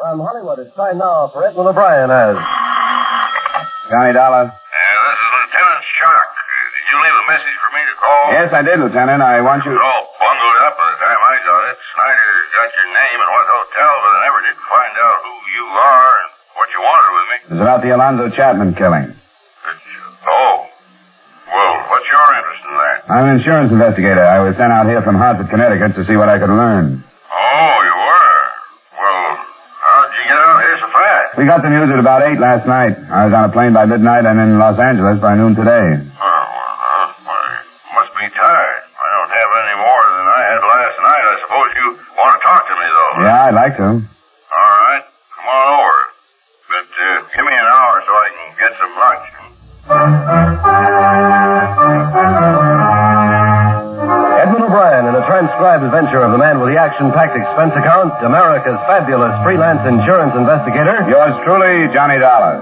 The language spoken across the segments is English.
From Hollywood, it's time now for Edmond O'Brien as... Johnny Dollar. This is Lieutenant Shock. Did you leave a message for me to call? Yes, I did, Lieutenant. I want you... It was all bundled up by the time I got it. Snyder got your name and what hotel, but I never did find out who you are and what you wanted with me. It's about the Alonzo Chapman killing. Well, what's your interest in that? I'm an insurance investigator. I was sent out here from Hartford, Connecticut to see what I could learn. Oh, you were? Well, how'd you get out here so fast? We got the news at about 8 last night. I was on a plane by midnight and in Los Angeles by noon today. You must be tired. I don't have any more than I had last night. I suppose you want to talk to me, though. Yeah, I'd like to. All right. Come on over. But give me an hour so I can get some lunch. Edmond O'Brien in a transcribed adventure of the man with the action-packed expense account, America's fabulous freelance insurance investigator. Yours truly, Johnny Dollar.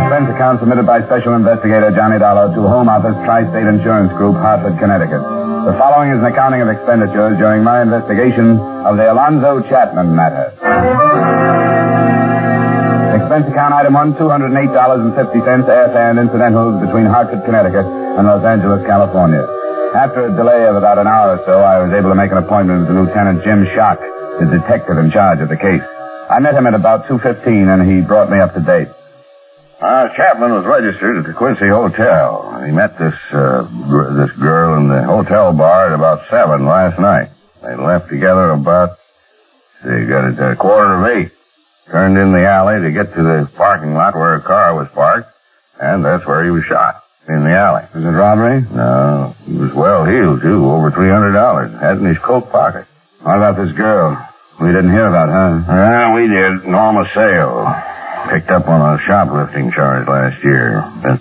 Expense account submitted by Special Investigator Johnny Dollar to Home Office Tri-State Insurance Group, Hartford, Connecticut. The following is an accounting of expenditures during my investigation of the Alonzo Chapman Matter. Expense account item 1, $208.50 airfare and incidentals between Hartford, Connecticut and Los Angeles, California. After a delay of about an hour or so, I was able to make an appointment with Lieutenant Jim Shock, the detective in charge of the case. I met him at about 2:15 and he brought me up to date. Chapman was registered at the Quincy Hotel. He met this girl in the hotel bar at about 7 last night. They left together about, they got it at 7:45. Turned in the alley to get to the parking lot where a car was parked, and that's where he was shot, in the alley. Was it robbery? No, he was well heeled, too, over $300. Had in his coat pocket. What about this girl? We didn't hear about her. Well, we did. Norma Sale. Picked up on a shoplifting charge last year. But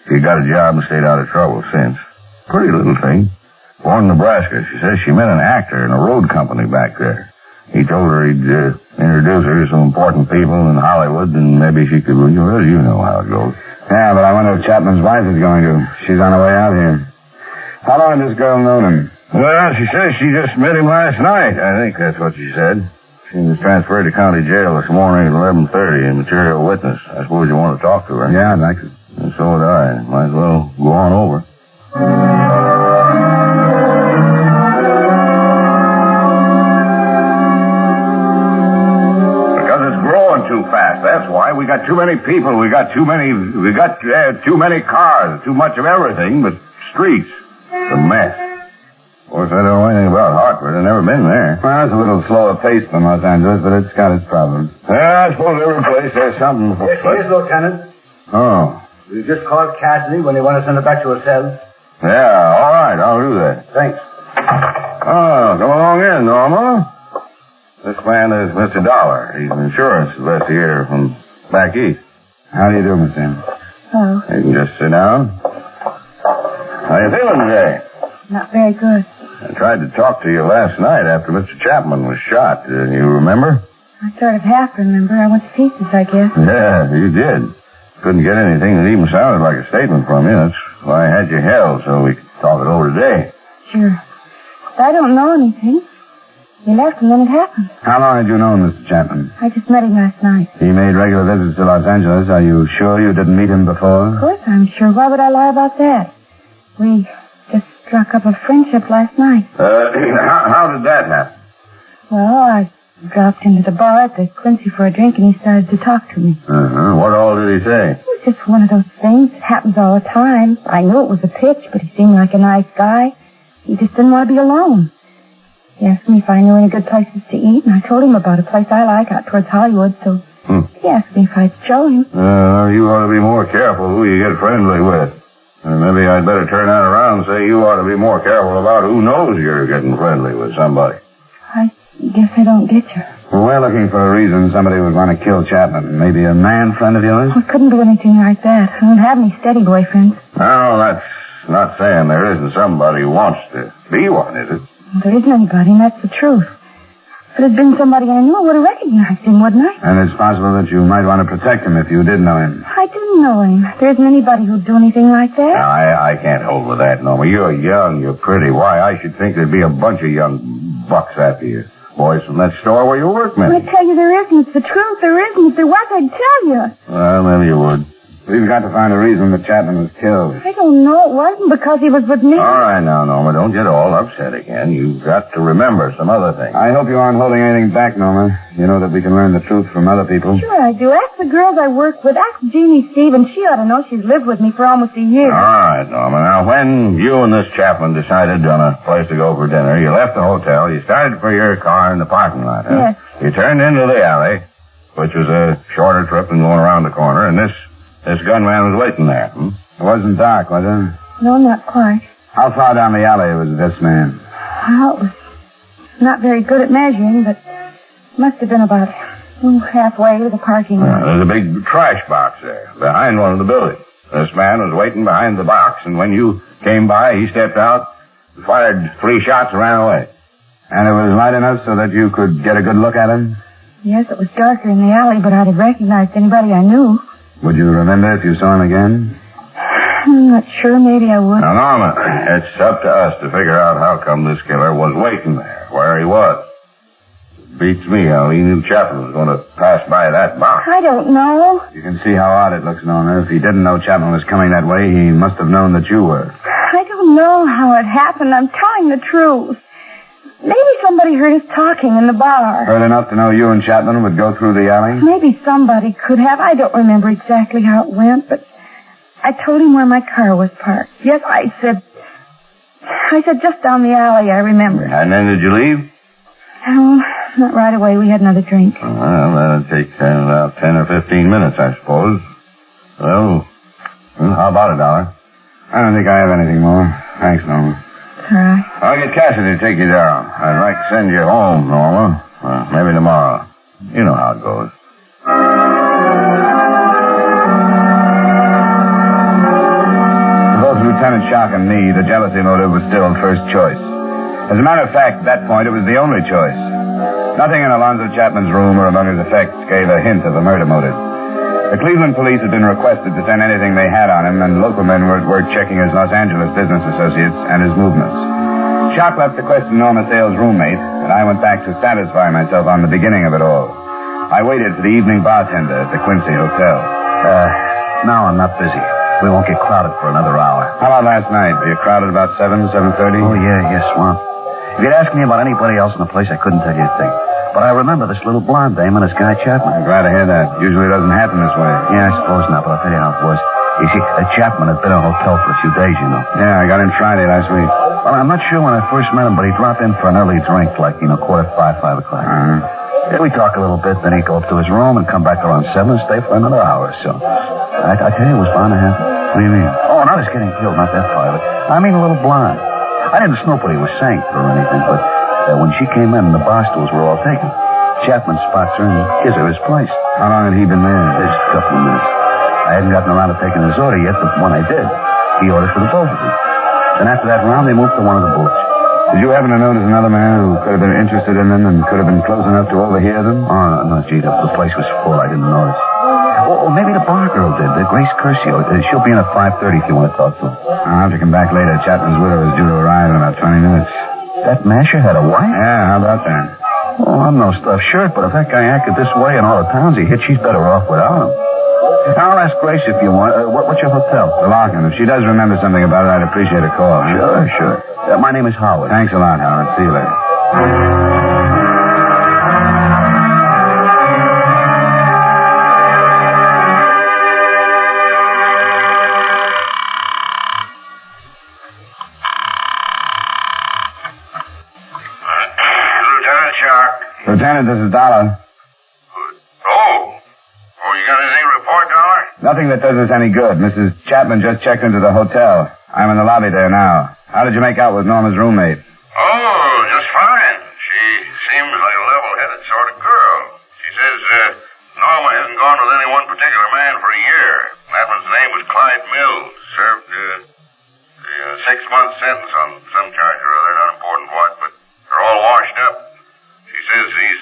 she got a job and stayed out of trouble since. Pretty little thing. Born in Nebraska. She says she met an actor in a road company back there. He told her he'd introduce her to some important people in Hollywood, and maybe she could... Well, you know how it goes. Yeah, but I wonder if Chapman's wife is going to. She's on her way out here. How long has this girl known him? Well, she says she just met him last night. I think that's what she said. She was transferred to county jail this morning at 11:30 in material witness. I suppose you want to talk to her. Yeah, I'd like to. And so would I. Might as well go on over. Because it's growing too fast. That's why. We got too many people. We got too many cars. Too much of everything but streets. It's a mess. Of course, I don't know anything about Hartford. I've never been there. Well, it's a little slower paced than Los Angeles, but it's got its problems. Yeah, I suppose every place has something. Yes, please, Lieutenant. Oh. You just called Cassidy when you want to send her back to her cell. Yeah, all right. I'll do that. Thanks. Oh, come along in, Norma. This man is Mr. Dollar. He's an insurance investigator from back east. How do you do, Miss Ann? Oh. You can just sit down. How you feeling today? Not very good. I tried to talk to you last night after Mr. Chapman was shot. You remember? I sort of half remember. I went to pieces, I guess. Yeah, you did. Couldn't get anything that even sounded like a statement from you. That's why I had you held, so we could talk it over today. Sure. But I don't know anything. He left and then it happened. How long had you known Mr. Chapman? I just met him last night. He made regular visits to Los Angeles. Are you sure you didn't meet him before? Of course I'm sure. Why would I lie about that? We just struck up a friendship last night. How did that happen? Well, I dropped into the bar at the Quincy for a drink, and he started to talk to me. Uh-huh. What all did he say? It was just one of those things. It happens all the time. I knew it was a pitch, but he seemed like a nice guy. He just didn't want to be alone. He asked me if I knew any good places to eat, and I told him about a place I like out towards Hollywood, so he asked me if I'd show him. You ought to be more careful who you get friendly with. Maybe I'd better turn that around and say you ought to be more careful about who knows you're getting friendly with somebody. I guess I don't get you. Well, we're looking for a reason somebody would want to kill Chapman. Maybe a man friend of yours? I couldn't do anything like that. I don't have any steady boyfriends. No, that's not saying there isn't somebody who wants to be one, is it? There isn't anybody, and that's the truth. If it had been somebody I knew, I would have recognized him, wouldn't I? And it's possible that you might want to protect him if you did know him. I didn't know him. There isn't anybody who'd do anything like that. Now, I can't hold with that, Norma. You're young, you're pretty. Why, I should think there'd be a bunch of young bucks after you. Boys from that store where you work, maybe. I tell you, there isn't. It's the truth. There isn't. If there was, I'd tell you. Well, maybe you would. We've got to find a reason that Chapman was killed. I don't know. It wasn't because he was with me. All right now, Norma, don't get all upset again. You've got to remember some other things. I hope you aren't holding anything back, Norma. You know that we can learn the truth from other people. Sure I do. Ask the girls I work with. Ask Jeannie Stevens. She ought to know. She's lived with me for almost a year. All right, Norma. Now, when you and this Chapman decided on a place to go for dinner, you left the hotel. You started for your car in the parking lot, huh? Yes. You turned into the alley, which was a shorter trip than going around the corner, and this gunman was waiting there. It wasn't dark, was it? No, not quite. How far down the alley was this man? Well, it was not very good at measuring, but must have been about halfway to the parking lot. There's a big trash box there, behind one of the buildings. This man was waiting behind the box, and when you came by, he stepped out, fired 3 shots, and ran away. And it was light enough so that you could get a good look at him? Yes, it was darker in the alley, but I'd have recognized anybody I knew. Would you remember if you saw him again? I'm not sure. Maybe I would. Now, Norma, it's up to us to figure out how come this killer was waiting there, where he was. It beats me how he knew Chapman was going to pass by that box. I don't know. You can see how odd it looks, Norma. If he didn't know Chapman was coming that way, he must have known that you were. I don't know how it happened. I'm telling the truth. Maybe somebody heard us talking in the bar. Heard enough to know you and Chapman would go through the alley? Maybe somebody could have. I don't remember exactly how it went, but I told him where my car was parked. Yes, I said just down the alley, I remember. And then did you leave? No, not right away. We had another drink. Well, that'd take about 10 or 15 minutes, I suppose. Well, how about it, Dollar? I don't think I have anything more. Thanks, Norma. All right. I'll get Cassidy to take you down. I'd like to send you home, Norma. Maybe tomorrow. You know how it goes. For both Lieutenant Shock and me, the jealousy motive was still first choice. As a matter of fact, at that point, it was the only choice. Nothing in Alonzo Chapman's room or among his effects gave a hint of a murder motive. The Cleveland police had been requested to send anything they had on him, and local men were at work checking his Los Angeles business associates and his movements. Shock left to question Norma Sale's roommate, and I went back to satisfy myself on the beginning of it all. I waited for the evening bartender at the Quincy Hotel. Now I'm not busy. We won't get crowded for another hour. How about last night? Were you crowded about 7:30? Oh, yeah, Swamp. If you'd asked me about anybody else in the place, I couldn't tell you a thing. But I remember this little blonde dame and this guy Chapman. I'm glad to hear that. Usually it doesn't happen this way. Yeah, I suppose not, but I'll tell you how it was. You see, Chapman had been in a hotel for a few days, you know. Yeah, I got in Friday last week. Well, I'm not sure when I first met him, but he'd drop in for an early drink, like, 5:45, 5 o'clock. Yeah, we'd talk a little bit, then he'd go up to his room and come back around 7 and stay for another hour or so. I tell you, it was bound to happen. What do you mean? Oh, not his getting killed, not that part of it. I mean a little blonde. I didn't snoop what he was saying or anything, but when she came in and the bar stools were all taken, Chapman spots her and gives her his place. How long had he been there? Just a couple of minutes. I hadn't gotten around to taking his order yet, but when I did, he ordered for the both of them. Then after that round, they moved to one of the booths. Did you happen to notice another man who could have been interested in them and could have been close enough to overhear them? Oh, no, gee, the place was full. I didn't notice. Or maybe the bar girl did, Grace Curcio. She'll be in at 5:30 if you want to talk to her. I'll have to come back later. Chapman's widow is due to arrive in about 20 minutes. That masher had a wife? Yeah, how about that? Oh, I'm no stuffed shirt, but if that guy acted this way in all the towns he hit, she's better off without him. I'll ask Grace if you want. What's your hotel? The Larkin. If she does remember something about it, I'd appreciate a call. Huh? Sure. My name is Howard. Thanks a lot, Howard. See you later. Lieutenant Shock. Lieutenant, this is Dollar. You got anything to report, Dollar? Nothing that does us any good. Mrs. Chapman just checked into the hotel. I'm in the lobby there now. How did you make out with Norma's roommate? Oh, just fine. She seems like a level-headed sort of girl. She says Norma hasn't gone with any one particular man for a year. That one's name was Clyde Mills. Served a 6-month sentence on some charge or other, not important what, but they're all washed up. She says he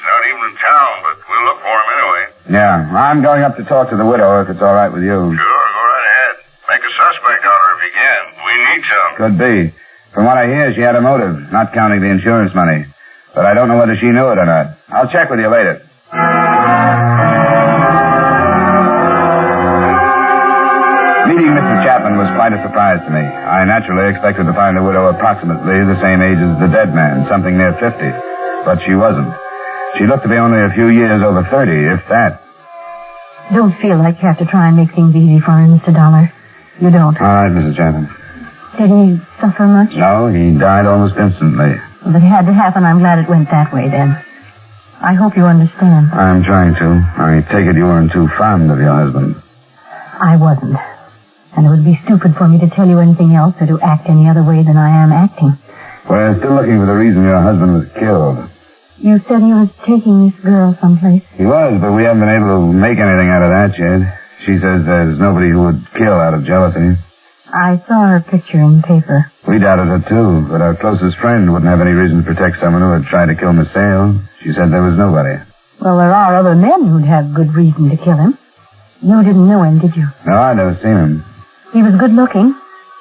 Yeah, I'm going up to talk to the widow if it's all right with you. Sure, go right ahead. Make a suspect out of her if you can. We need some. Could be. From what I hear, she had a motive, not counting the insurance money. But I don't know whether she knew it or not. I'll check with you later. Meeting Mrs. Chapman was quite a surprise to me. I naturally expected to find the widow approximately the same age as the dead man, something near 50. But she wasn't. She looked to be only a few years over 30, if that. Don't feel like you have to try and make things easy for him, Mr. Dollar. You don't. All right, Mrs. Chapman. Did he suffer much? No, he died almost instantly. If it had to happen, I'm glad it went that way, then. I hope you understand. I'm trying to. I take it you weren't too fond of your husband. I wasn't. And it would be stupid for me to tell you anything else or to act any other way than I am acting. We're still looking for the reason your husband was killed. You said he was taking this girl someplace. He was, but we haven't been able to make anything out of that yet. She says there's nobody who would kill out of jealousy. I saw her picture in the paper. We doubted her, too, but our closest friend wouldn't have any reason to protect someone who had tried to kill Miss Sale. She said there was nobody. Well, there are other men who'd have good reason to kill him. You didn't know him, did you? No, I'd never seen him. He was good looking.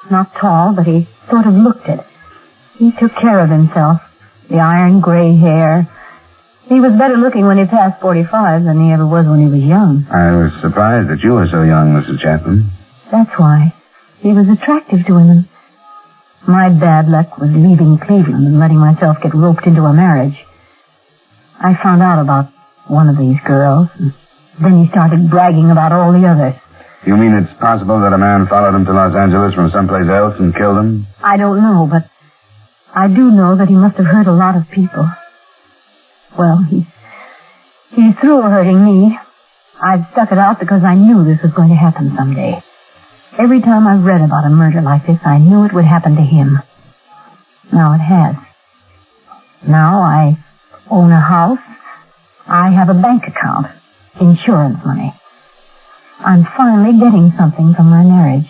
Not tall, but he sort of looked it. He took care of himself. The iron gray hair. He was better looking when he passed 45 than he ever was when he was young. I was surprised that you were so young, Mrs. Chapman. That's why. He was attractive to women. My bad luck was leaving Cleveland and letting myself get roped into a marriage. I found out about one of these girls, and then he started bragging about all the others. You mean it's possible that a man followed him to Los Angeles from someplace else and killed him? I don't know, but I do know that he must have hurt a lot of people. Well, he's through hurting me. I've stuck it out because I knew this was going to happen someday. Every time I read about a murder like this, I knew it would happen to him. Now it has. Now I own a house. I have a bank account. Insurance money. I'm finally getting something from my marriage.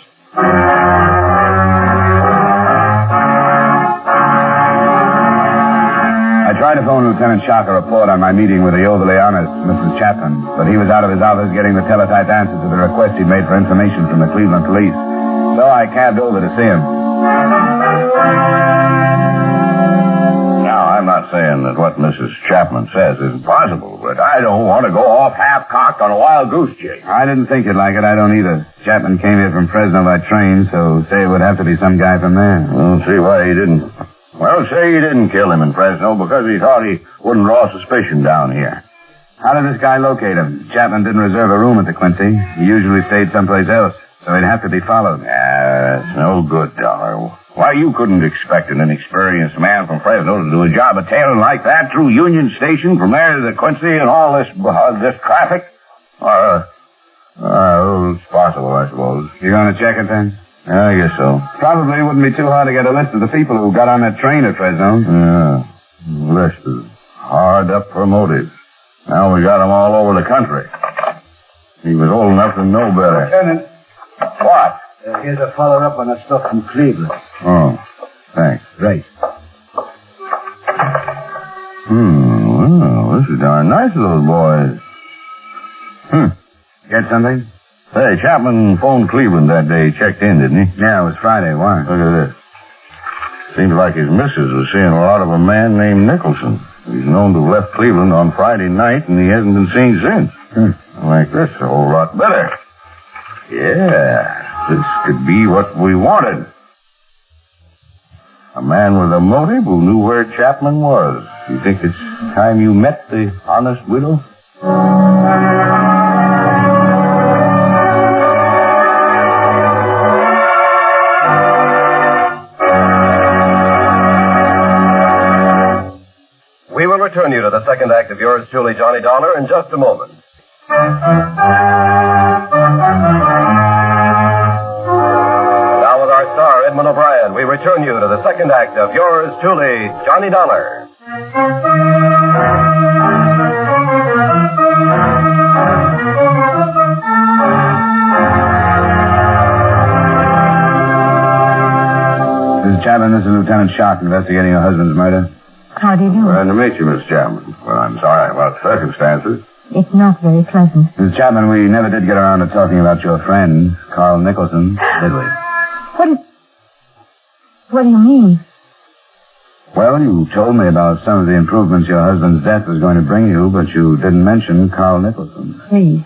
I tried to phone Lieutenant Shock a report on my meeting with the overly honest Mrs. Chapman, but he was out of his office getting the teletype answer to the request he'd made for information from the Cleveland police. So I cabbed over to see him. Now, I'm not saying that what Mrs. Chapman says isn't possible, but I don't want to go off half-cocked on a wild goose chase. I didn't think you'd like it. I don't either. Chapman came here from Fresno by train, so say it would have to be some guy from there. I don't see why he didn't. Well, say he didn't kill him in Fresno because he thought he wouldn't draw suspicion down here. How did this guy locate him? Chapman didn't reserve a room at the Quincy. He usually stayed someplace else, so he'd have to be followed. That's no good, Dollar. Why, you couldn't expect an inexperienced man from Fresno to do a job of tailing like that through Union Station from there to the Quincy and all this traffic? It's possible, I suppose. You going to check it then? I guess so. Probably wouldn't be too hard to get a list of the people who got on that train at Fresno. Yeah. The list is hard up for motives. Now we got them all over the country. He was old enough to know better. Lieutenant. What? Here's a follow-up on the stuff from Cleveland. Oh, thanks. Right. Well, this is darn nice of those boys. Get something? Say, Chapman phoned Cleveland that day. He checked in, didn't he? Yeah, it was Friday. Why? Look at this. Seems like his missus was seeing a lot of a man named Nicholson. He's known to have left Cleveland on Friday night, and he hasn't been seen since. I like this a whole lot better. Yeah, this could be what we wanted. A man with a motive who knew where Chapman was. You think it's time you met the honest widow? We will return you to the second act of yours truly, Johnny Dollar, in just a moment. Now with our star, Edmond O'Brien, we return you to the second act of yours truly, Johnny Dollar. Mrs. Chapman, this is Lieutenant Shock investigating your husband's murder. How do you do? Glad to meet you, Miss Chapman. Well, I'm sorry about the circumstances. It's not very pleasant. Mrs. Chapman, we never did get around to talking about your friend, Carl Nicholson, did we? What do you mean? Well, you told me about some of the improvements your husband's death was going to bring you, but you didn't mention Carl Nicholson. Please.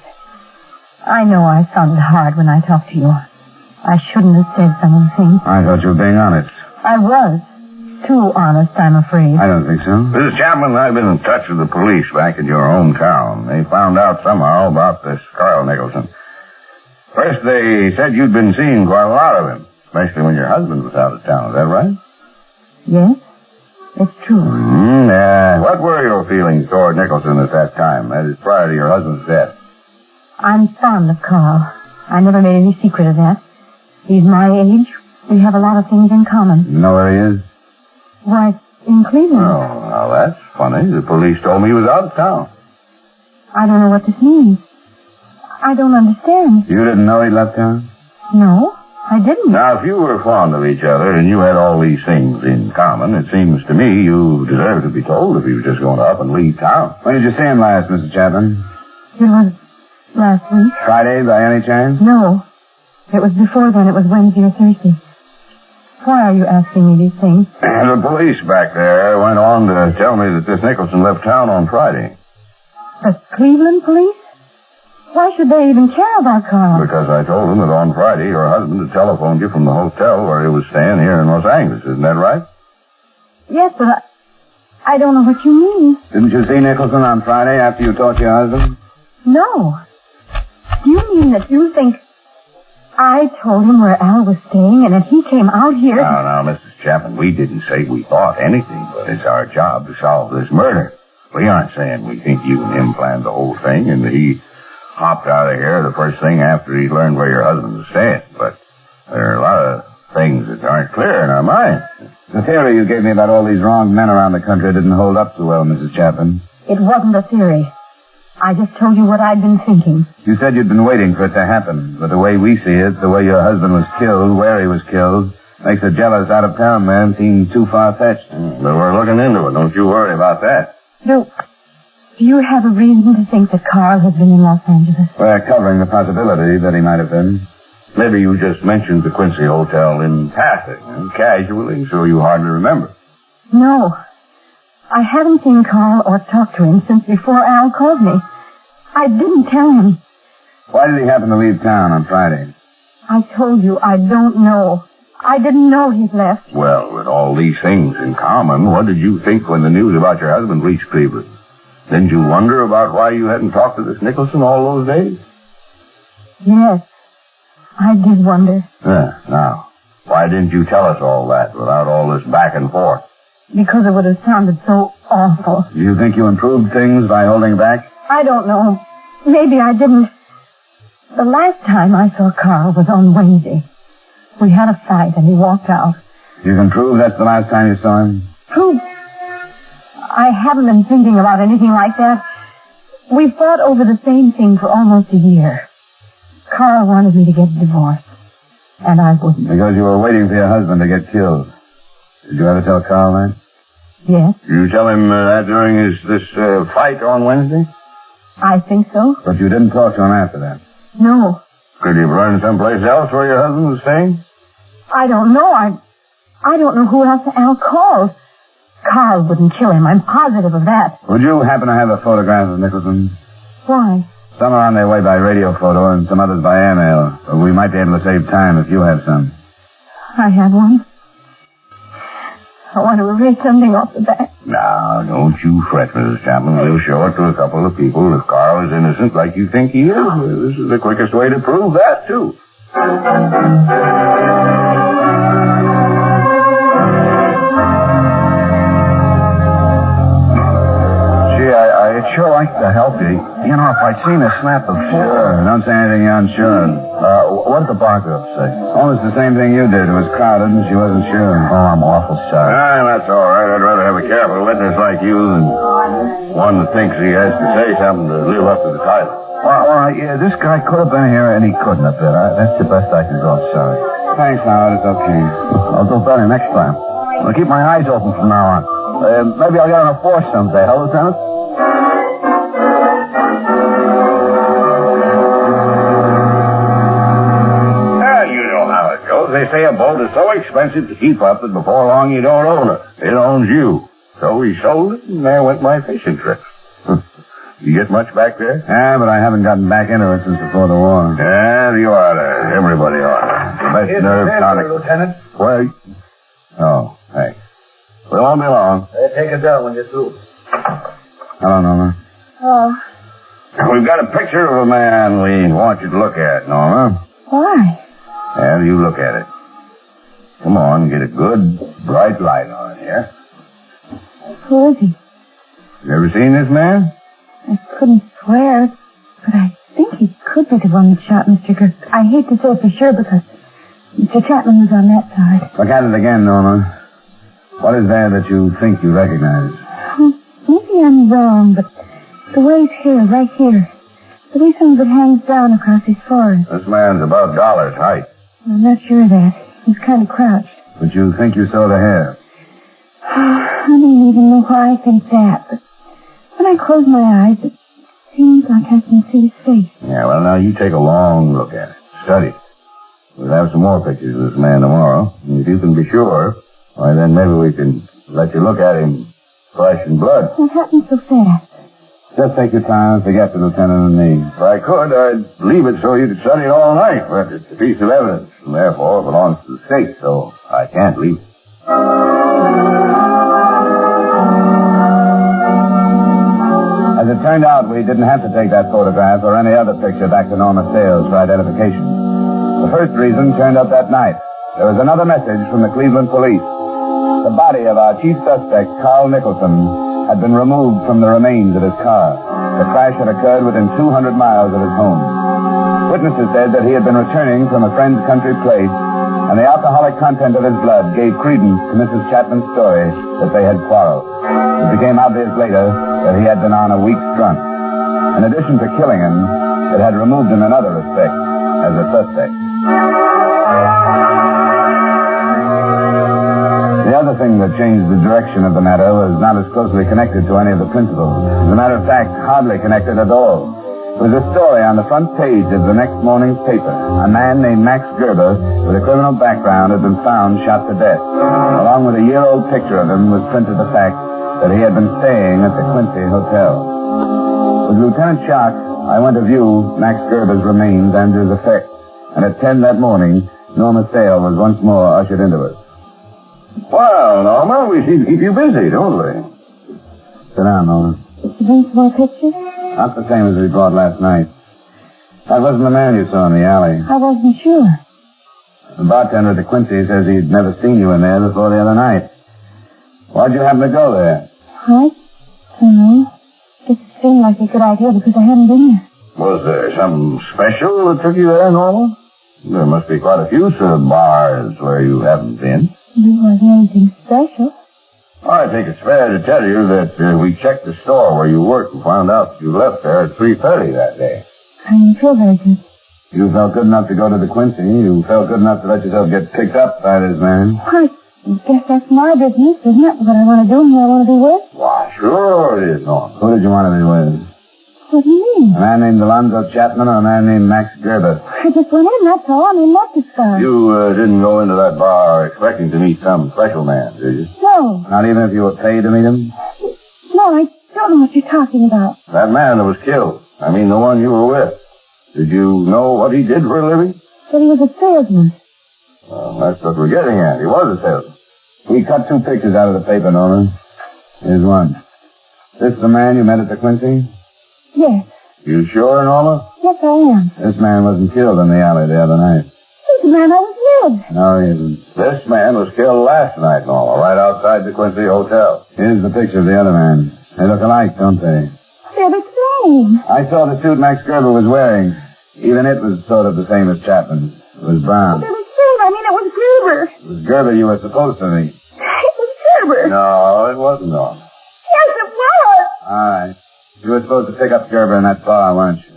I know I sounded hard when I talked to you. I shouldn't have said some of the things. I thought you were being honest. I was. Too honest, I'm afraid. I don't think so. Mrs. Chapman, I've been in touch with the police back in your hometown. They found out somehow about this Carl Nicholson. First, they said you'd been seeing quite a lot of him, especially when your husband was out of town. Is that right? Yes, it's true. What were your feelings toward Nicholson at that time, that is, prior to your husband's death? I'm fond of Carl. I never made any secret of that. He's my age. We have a lot of things in common. You know where he is? Why, in Cleveland. Oh, now that's funny. The police told me he was out of town. I don't know what this means. I don't understand. You didn't know he left town? No, I didn't. Now, if you were fond of each other and you had all these things in common, it seems to me you deserve to be told if he was just going to up and leave town. When did you see him last, Mrs. Chapman? It was last week. Friday, by any chance? No. It was before then. It was Wednesday or Thursday. Why are you asking me these things? The police back there went on to tell me that this Nicholson left town on Friday. The Cleveland police? Why should they even care about Carl? Because I told them that on Friday your husband had telephoned you from the hotel where he was staying here in Los Angeles. Isn't that right? Yes, but I don't know what you mean. Didn't you see Nicholson on Friday after you talked to your husband? No. Do you mean that you think I told him where Al was staying and that he came out here? Now, Mrs. Chapman, we didn't say we thought anything, but it's our job to solve this murder. We aren't saying we think you and him planned the whole thing and that he hopped out of here the first thing after he learned where your husband was staying. But there are a lot of things that aren't clear in our minds. The theory you gave me about all these wronged men around the country didn't hold up too well, Mrs. Chapman. It wasn't a theory. I just told you what I'd been thinking. You said you'd been waiting for it to happen, but the way we see it, the way your husband was killed, where he was killed, makes a jealous out-of-town man seem too far-fetched. But we're looking into it. Don't you worry about that. Do you have a reason to think that Carl has been in Los Angeles? We're covering the possibility that he might have been. Maybe you just mentioned the Quincy Hotel in passing, casually, so you hardly remember. No. I haven't seen Carl or talked to him since before Al called me. I didn't tell him. Why did he happen to leave town on Friday? I told you I don't know. I didn't know he'd left. Well, with all these things in common, what did you think when the news about your husband reached Cleveland? Didn't you wonder about why you hadn't talked to this Nicholson all those days? Yes, I did wonder. Now, why didn't you tell us all that without all this back and forth? Because it would have sounded so awful. Do you think you improved things by holding back? I don't know. Maybe I didn't. The last time I saw Carl was on Wednesday. We had a fight and he walked out. You can prove that's the last time you saw him? Prove? I haven't been thinking about anything like that. We fought over the same thing for almost a year. Carl wanted me to get divorced, and I wouldn't. Because you were waiting for your husband to get killed. Did you ever tell Carl that? Yes. Did you tell him that during this fight on Wednesday? I think so. But you didn't talk to him after that? No. Could you have run someplace else where your husband was staying? I don't know. I don't know who else Al called. Carl wouldn't kill him. I'm positive of that. Would you happen to have a photograph of Nicholson? Why? Some are on their way by radio photo and some others by airmail. We might be able to save time if you have some. I have one. I want to erase something off the back. Now, don't you fret, Mrs. Chapman. We'll show it to a couple of people. If Carl is innocent like you think he is, this is the quickest way to prove that, too. I'd sure like to help you. You know, if I'd seen her snap before. Sure. Don't say anything you're unsure. What did the bar girl say? Almost the same thing you did. It was crowded and she wasn't sure. Oh, I'm awful sorry. That's all right. I'd rather have a careful witness like you than one that thinks he has to say something to live up to the title. Well, yeah, this guy could have been here and he couldn't have been. That's the best I can do. I'm sorry. Thanks, Howard. It's okay. I'll do better next time. I'll keep my eyes open from now on. Maybe I'll get on a force someday, huh, Lieutenant? it goes. They say a boat is so expensive to keep up that before long you don't own it. It owns you. So we sold it, and there went my fishing trip. You get much back there? Yeah, but I haven't gotten back into it since before the war. Yeah, you ought to. Everybody ought to. The best Here's nerve the tonic. Lieutenant. Well, oh, thanks. We won't be long. Take it down when you're through. Hello, Norma. Oh, We've got a picture of a man we want you to look at, Norma. why? Yeah, you look at it. Come on, get a good, bright light on it here. Who is he? You ever seen this man? I couldn't swear, but I think he could be the one that shot Mr. Gerber. I hate to say it for sure because Mr. Chapman was on that side. Look at it again, Norma. What is there that you think you recognize? Maybe I'm wrong, but the way his hair, right here, the way some of it hangs down across his forehead. This man's about Dollar's height. I'm not sure of that. He's kind of crouched. But you think you saw the hair? I don't even know why I think that, but when I close my eyes, it seems like I can see his face. Yeah, well, now you take a long look at it. Study it. We'll have some more pictures of this man tomorrow. And if you can be sure, why, then maybe we can let you look at him flesh and blood. What happened so fast? Just take your time and forget the lieutenant and me. If I could, I'd leave it so you could study it all night. But it's a piece of evidence, and therefore belongs to the state, so I can't leave it. As it turned out, we didn't have to take that photograph or any other picture back to Norma Sales for identification. The first reason turned up that night. There was another message from the Cleveland police. The body of our chief suspect, Carl Nicholson, had been removed from the remains of his car. The crash had occurred within 200 miles of his home. Witnesses said that he had been returning from a friend's country place, and the alcoholic content of his blood gave credence to Mrs. Chapman's story that they had quarreled. It became obvious later that he had been on a week's drunk. In addition to killing him, it had removed him in other respects as a suspect. The other thing that changed the direction of the matter was not as closely connected to any of the principals. As a matter of fact, hardly connected at all. It was a story on the front page of the next morning's paper. A man named Max Gerber, with a criminal background, had been found shot to death. Along with a year-old picture of him was printed the fact that he had been staying at the Quincy Hotel. With Lieutenant Shock, I went to view Max Gerber's remains and his effects. And at 10 that morning, Norma Sale was once more ushered into it. Well, Norma, we seem to keep you busy, don't we? Sit down, Norma. Did you bring some more pictures? Not the same as we brought last night. That wasn't the man you saw in the alley. I wasn't sure. The bartender at the Quincy says he'd never seen you in there before the other night. Why'd you happen to go there? I don't know. Guess it seemed like a good idea because I hadn't been there. Was there something special that took you there, Norma? There must be quite a few sort of bars where you haven't been. There wasn't anything special. I think it's fair to tell you that we checked the store where you worked and found out that you left there at 3:30 that day. I didn't feel very good. You felt good enough to go to the Quincy. You felt good enough to let yourself get picked up by this man. I guess that's my business, isn't it? What I want to do and who I want to be with. Why, sure it is, Norma. Who did you want to be with? What do you mean? A man named Alonzo Chapman or a man named Max Gerber? I just went in, that's all. I mean, not this guy. You didn't go into that bar expecting to meet some special man, did you? No. Not even if you were paid to meet him? No, I don't know what you're talking about. That man that was killed. I mean, the one you were with. Did you know what he did for a living? Said he was a salesman. Well, that's what we're getting at. He was a salesman. We cut 2 pictures out of the paper, Norman. Here's one. This the man you met at the Quincy? Yes. You sure, Norma? Yes, I am. This man wasn't killed in the alley the other night. He's the man I was with. No, he isn't. This man was killed last night, Norma, right outside the Quincy Hotel. Here's the picture of the other man. They look alike, don't they? They're the same. I saw the suit Max Gerber was wearing. Even it was sort of the same as Chapman's. It was brown. They're the same. I mean, it was Gerber. It was Gerber you were supposed to meet. It was Gerber. No, it wasn't, Norma. Yes, it was. All right. You were supposed to pick up Gerber in that bar, weren't you?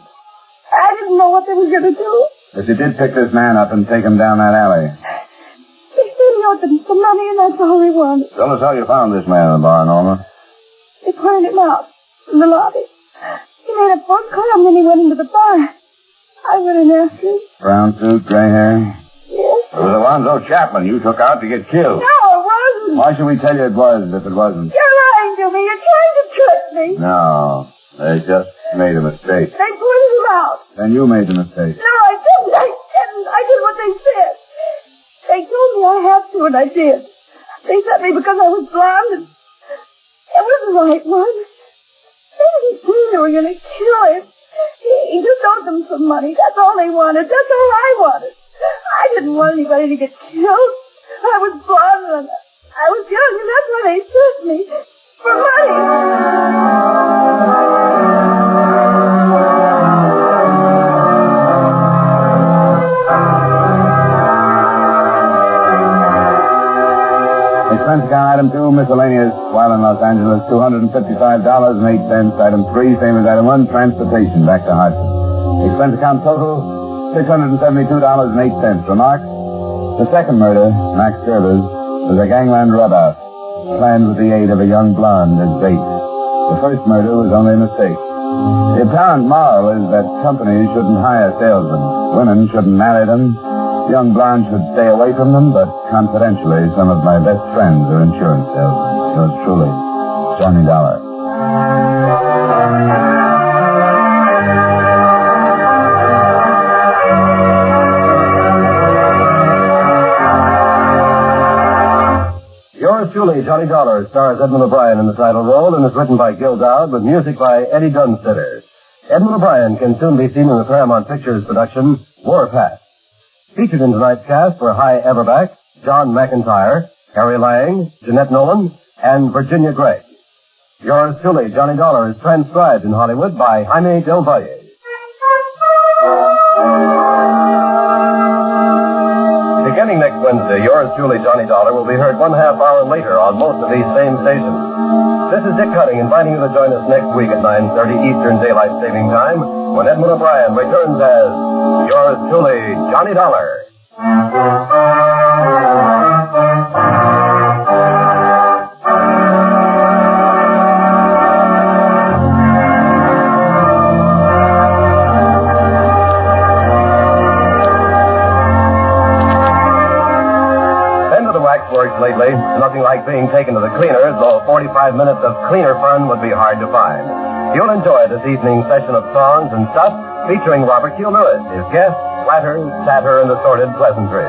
I didn't know what they were going to do. But you did pick this man up and take him down that alley. They said he owed them some money, and that's all he wanted. Tell us how you found this man in the bar, Norma. They pointed him out in the lobby. He made a phone call, and then he went into the bar. I went in after him. Brown suit, gray hair. Yes. There was Alonzo Chapman you took out to get killed. No, it wasn't. Why should we tell you it was if it wasn't? You're lying to me. You're trying to trick me. No, they just made a mistake. They pointed him out. Then you made the mistake. No, I didn't. I did what they said. They told me I had to, and I did. They sent me because I was blonde, and it was the right one. They didn't mean they were going to kill him. He just owed them some money. That's all they wanted. That's all I wanted. I didn't want anybody to get killed. I was blonde, and I was young, and that's why they sent me. For money. Expense account item 2, miscellaneous, while in Los Angeles, $255.08. Item 3, same as item 1, transportation back to Hartford. Expense account total, $672.08. Remarks, the second murder, Max Gerber's, was a gangland rub-out, planned with the aid of a young blonde as bait. The first murder was only a mistake. The apparent moral is that companies shouldn't hire salesmen. Women shouldn't marry them. Young blondes should stay away from them, but confidentially, some of my best friends are insurance salesmen. Yours truly, Johnny Dollar. Yours truly, Johnny Dollar, stars Edmond O'Brien in the title role and is written by Gil Dowd with music by Eddie Dunstetter. Edmond O'Brien can soon be seen in the Paramount Pictures production, Warpath. Featured in tonight's cast were Hy Everback, John McIntyre, Harry Lang, Jeanette Nolan, and Virginia Gregg. Yours truly, Johnny Dollar, is transcribed in Hollywood by Jaime Del Valle. Beginning next Wednesday, yours truly, Johnny Dollar, will be heard 1/2 hour later on most of these same stations. This is Dick Cutting inviting you to join us next week at 9:30 Eastern Daylight Saving Time when Edmond O'Brien returns as yours truly, Johnny Dollar. Waxworks lately. Nothing like being taken to the cleaners, though 45 minutes of cleaner fun would be hard to find. You'll enjoy this evening's session of songs and stuff featuring Robert Q. Lewis, his guests, platters, chatter, and assorted pleasantries.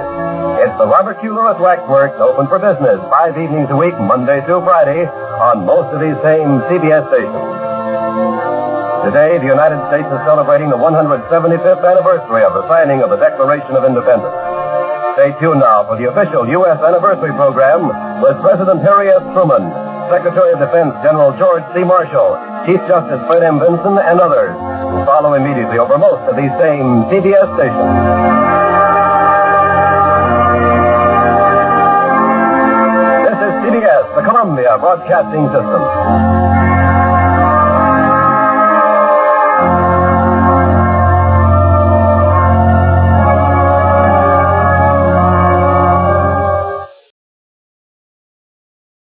It's the Robert Q. Lewis Waxworks, open for business 5 evenings a week, Monday through Friday, on most of these same CBS stations. Today, the United States is celebrating the 175th anniversary of the signing of the Declaration of Independence. Stay tuned now for the official U.S. anniversary program with President Harry S. Truman, Secretary of Defense General George C. Marshall, Chief Justice Fred M. Vinson, and others who follow immediately over most of these same CBS stations. This is CBS, the Columbia Broadcasting System.